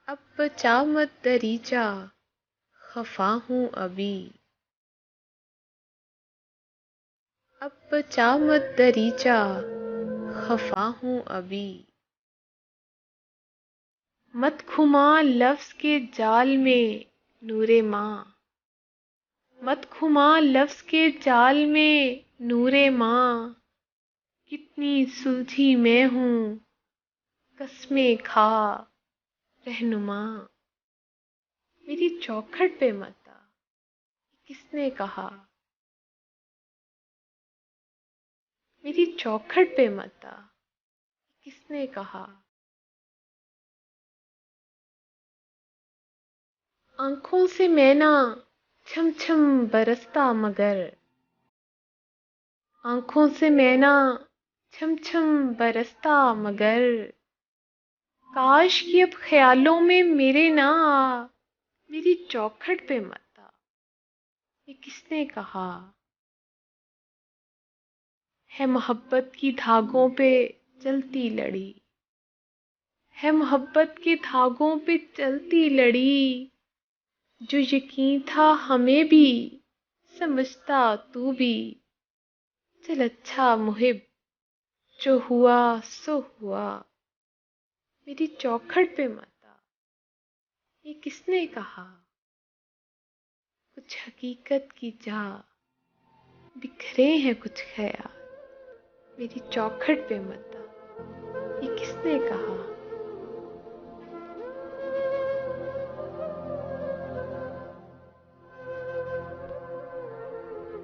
अब बचा मत दरीचा, खफा हूँ अभी। अब बचा मत दरीचा, खफा हूँ अभी। मत घुमा लफ्ज़ के जाल में नूरे माँ। मत घुमा लफ्ज़ के जाल में नूरे माँ। कितनी सुलझी मैं हूँ कसमें खा रहनुमा। मेरी चौखट पे मत आ, किसने कहा। मेरी चौखट पे मत आ, किसने कहा। आँखों से मैना छम छम बरसता मगर। आँखों से मैना छम छम बरसता मगर। काश कि अब ख्यालों में मेरे ना आ, मेरी चौखट पे मत आ, ये किसने कहा। है मोहब्बत की धागों पे चलती लड़ी। है मोहब्बत के धागों पे चलती लड़ी। जो यकीन था हमें भी समझता तू भी। चल अच्छा मुहिब, जो हुआ सो हुआ। मेरी चौखट पे मत आ, ये किसने कहा। कुछ हकीकत की चाह, बिखरे हैं कुछ ख्याल। मेरी चौखट पे मत आ, ये किसने कहा।